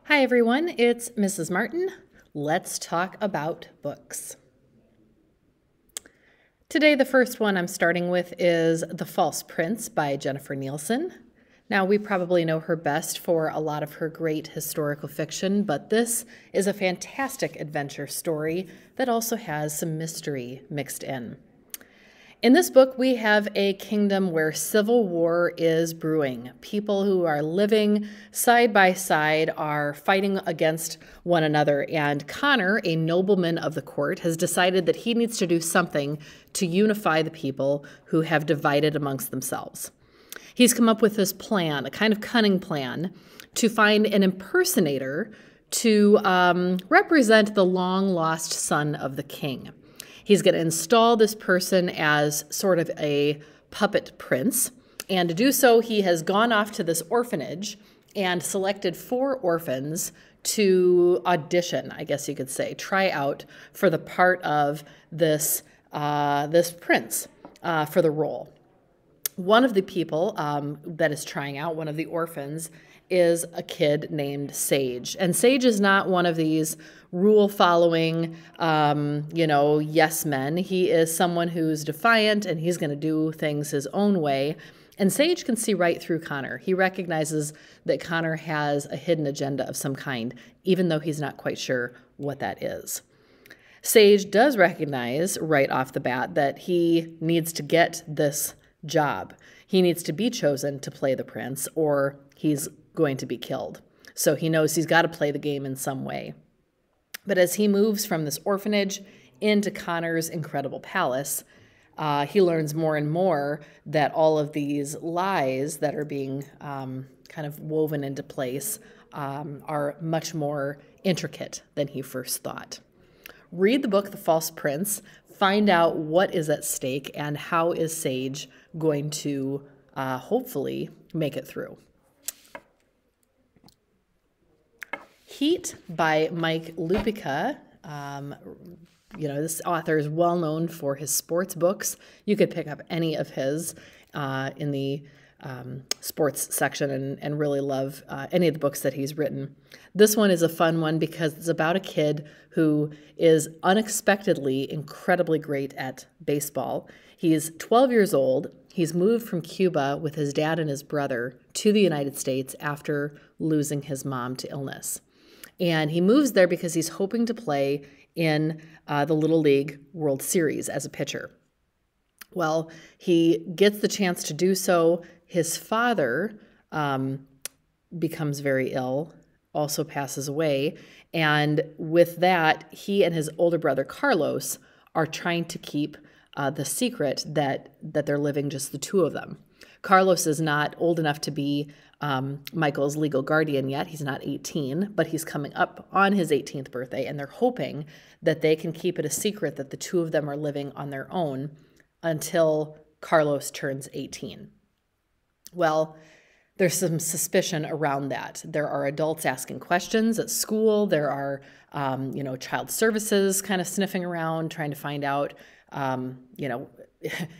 Hi everyone, it's Mrs. Martin. Let's talk about books. Today the first one I'm starting with is The False Prince by Jennifer Nielsen. Now we probably know her best for a lot of her great historical fiction, but this is a fantastic adventure story that also has some mystery mixed in. In this book, we have a kingdom where civil war is brewing. People who are living side by side are fighting against one another. And Connor, a nobleman of the court, has decided that he needs to do something to unify the people who have divided amongst themselves. He's come up with this plan, a kind of cunning plan, to find an impersonator to represent the long-lost son of the king. He's going to install this person as sort of a puppet prince. And to do so, he has gone off to this orphanage and selected 4 orphans to audition, I guess you could say, try out for the part of this prince for the role. One of the people that is trying out, one of the orphans, is a kid named Sage. And Sage is not one of these rule-following, yes men. He is someone who's defiant, and he's going to do things his own way. And Sage can see right through Connor. He recognizes that Connor has a hidden agenda of some kind, even though he's not quite sure what that is. Sage does recognize right off the bat that he needs to get this job. He needs to be chosen to play the prince, or he's going to be killed. So he knows he's got to play the game in some way. But as he moves from this orphanage into Connor's incredible palace, he learns more and more that all of these lies that are being kind of woven into place are much more intricate than he first thought. Read the book, The False Prince. Find out what is at stake and how is Sage going to hopefully make it through. Heat by Mike Lupica. This author is well known for his sports books. You could pick up any of his in the sports section and really love any of the books that he's written. This one is a fun one because it's about a kid who is unexpectedly incredibly great at baseball. He's 12 years old. He's moved from Cuba with his dad and his brother to the United States after losing his mom to illness. And he moves there because he's hoping to play in the Little League World Series as a pitcher. Well, he gets the chance to do so. His father becomes very ill, also passes away. And with that, he and his older brother, Carlos, are trying to keep the secret that they're living just the two of them. Carlos is not old enough to be Michael's legal guardian yet. He's not 18, but he's coming up on his 18th birthday, and they're hoping that they can keep it a secret that the two of them are living on their own until Carlos turns 18. Well, there's some suspicion around that. There are adults asking questions at school. There are, child services kind of sniffing around, trying to find out,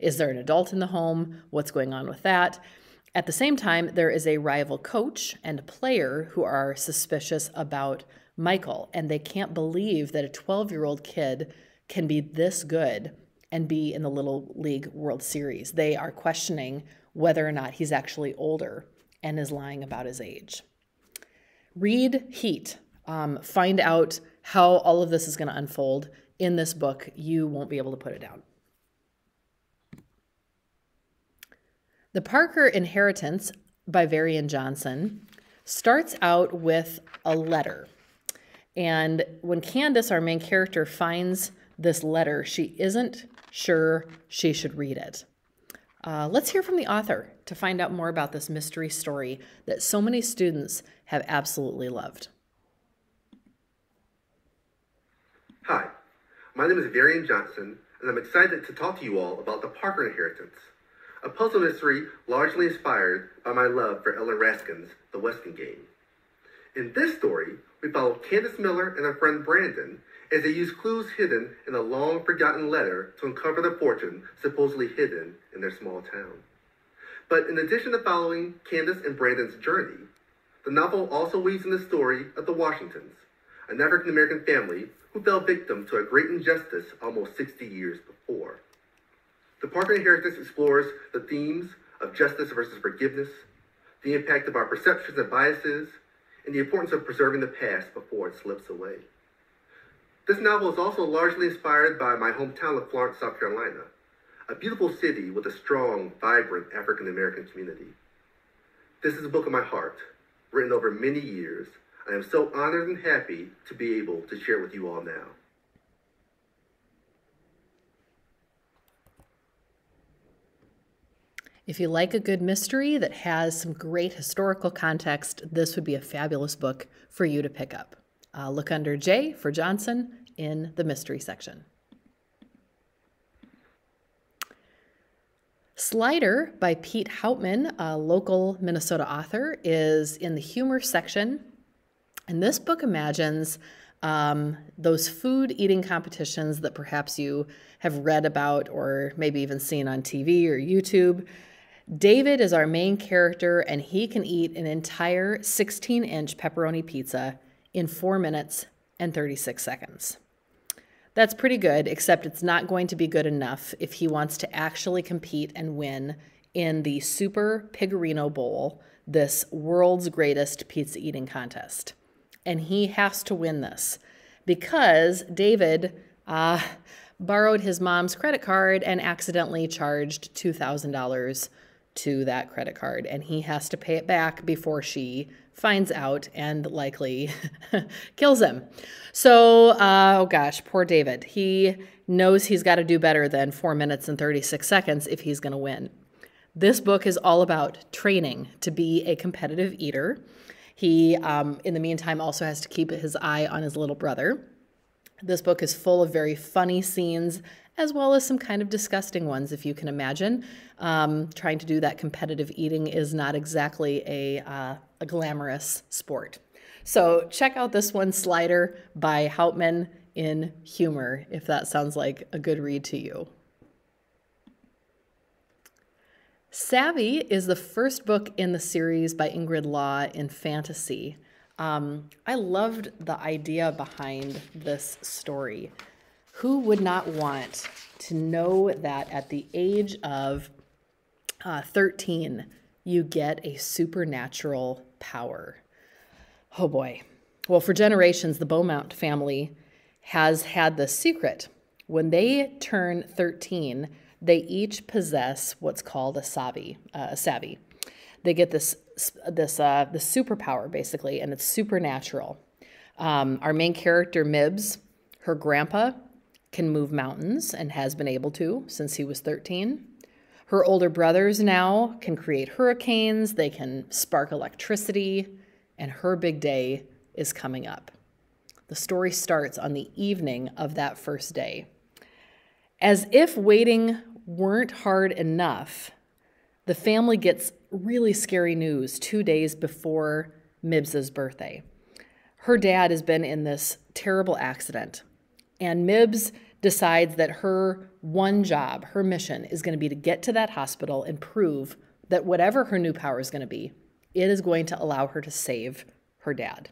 is there an adult in the home? What's going on with that? At the same time, there is a rival coach and player who are suspicious about Michael, and they can't believe that a 12-year-old kid can be this good and be in the Little League World Series. They are questioning whether or not he's actually older and is lying about his age. Read Heat. Find out how all of this is going to unfold in this book. You won't be able to put it down. The Parker Inheritance by Varian Johnson starts out with a letter. And when Candace, our main character, finds this letter, she isn't sure she should read it. Let's hear from the author to find out more about this mystery story that so many students have absolutely loved. Hi, my name is Varian Johnson, and I'm excited to talk to you all about The Parker Inheritance, a puzzle mystery largely inspired by my love for Ellen Raskin's The Weston Game. In this story, we follow Candace Miller and her friend Brandon as they use clues hidden in a long-forgotten letter to uncover the fortune supposedly hidden in their small town. But in addition to following Candace and Brandon's journey, The novel also weaves in the story of the Washingtons, an African-American family who fell victim to a great injustice almost 60 years before. The Parker Inheritance explores the themes of justice versus forgiveness, the impact of our perceptions and biases, and the importance of preserving the past before it slips away. This novel is also largely inspired by my hometown of Florence, South Carolina, a beautiful city with a strong, vibrant African-American community. This is a book of my heart, written over many years. I am so honored and happy to be able to share it with you all now. If you like a good mystery that has some great historical context, this would be a fabulous book for you to pick up. Look under J for Johnson in the mystery section. Slider by Pete Houtman, a local Minnesota author, is in the humor section. And this book imagines those food eating competitions that perhaps you have read about or maybe even seen on TV or YouTube. David is our main character, and he can eat an entire 16-inch pepperoni pizza in 4 minutes and 36 seconds. That's pretty good, except it's not going to be good enough if he wants to actually compete and win in the Super Pigorino Bowl, this world's greatest pizza eating contest. And he has to win this because David borrowed his mom's credit card and accidentally charged $2,000 to that credit card, and he has to pay it back before she finds out and likely kills him. So, oh gosh, poor David. He knows he's got to do better than 4 minutes and 36 seconds if he's going to win. This book is all about training to be a competitive eater. He, in the meantime, also has to keep his eye on his little brother. This book is full of very funny scenes, as well as some kind of disgusting ones, if you can imagine. Trying to do that competitive eating is not exactly a glamorous sport. So check out this one, Slider by Houtman, in humor, if that sounds like a good read to you. Savvy is the first book in the series by Ingrid Law in fantasy. I loved the idea behind this story. Who would not want to know that at the age of 13, you get a supernatural power? Oh boy. Well, for generations, the Beaumont family has had this secret. When they turn 13, they each possess what's called a savvy. They get this superpower, basically, and it's supernatural. Our main character, Mibbs, her grandpa can move mountains and has been able to since he was 13. Her older brothers now can create hurricanes, they can spark electricity, and her big day is coming up. The story starts on the evening of that first day. As if waiting weren't hard enough, the family gets really scary news 2 days before Mibbs's birthday. Her dad has been in this terrible accident, and Mibbs decides that her one job, her mission, is going to be to get to that hospital and prove that whatever her new power is going to be, it is going to allow her to save her dad.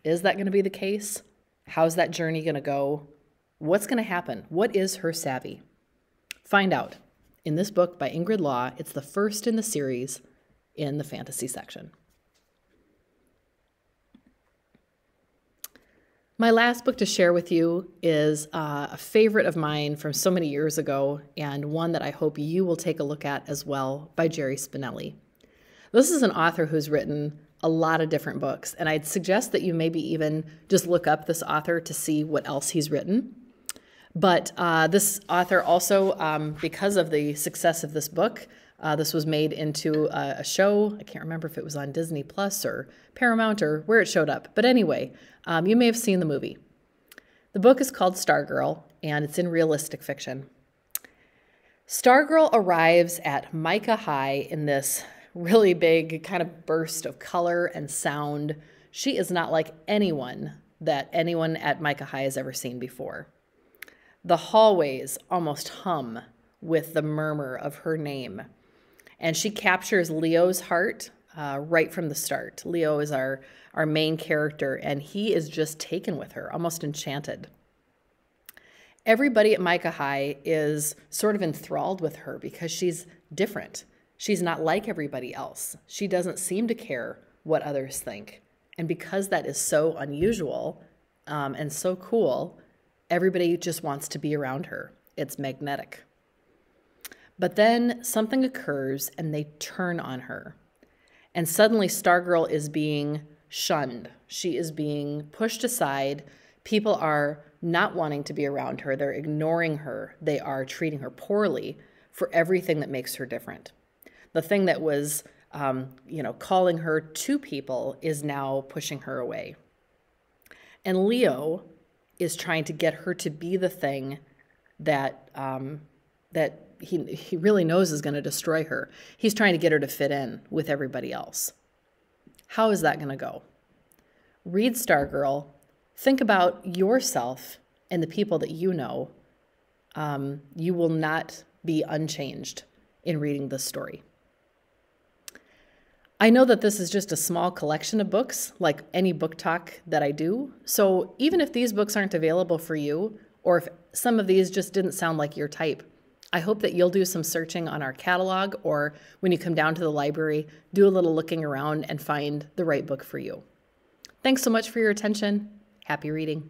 Is that going to be the case? How's that journey going to go? What's going to happen? What is her savvy? Find out in this book by Ingrid Law. It's the first in the series in the fantasy section. My last book to share with you is a favorite of mine from so many years ago, and one that I hope you will take a look at as well, by Jerry Spinelli. This is an author who's written a lot of different books, and I'd suggest that you maybe even just look up this author to see what else he's written. But this author also, because of the success of this book, this was made into a show. I can't remember if it was on Disney Plus or Paramount or where it showed up. But anyway, you may have seen the movie. The book is called Stargirl, and it's in realistic fiction. Stargirl arrives at Micah High in this really big kind of burst of color and sound. She is not like anyone that anyone at Micah High has ever seen before. The hallways almost hum with the murmur of her name. And she captures Leo's heart, right from the start. Leo is our main character, and he is just taken with her, almost enchanted. Everybody at Micah High is sort of enthralled with her because she's different. She's not like everybody else. She doesn't seem to care what others think. And because that is so unusual and so cool, everybody just wants to be around her. It's magnetic. But then something occurs and they turn on her. And suddenly Stargirl is being shunned. She is being pushed aside. People are not wanting to be around her. They're ignoring her. They are treating her poorly for everything that makes her different. The thing that was, calling her to people is now pushing her away. And Leo is trying to get her to be the thing that he really knows is going to destroy her. He's trying to get her to fit in with everybody else. How is that going to go? Read Stargirl. Think about yourself and the people that you know. You will not be unchanged in reading this story. I know that this is just a small collection of books, like any book talk that I do. So even if these books aren't available for you, or if some of these just didn't sound like your type, I hope that you'll do some searching on our catalog, or when you come down to the library, do a little looking around and find the right book for you. Thanks so much for your attention. Happy reading.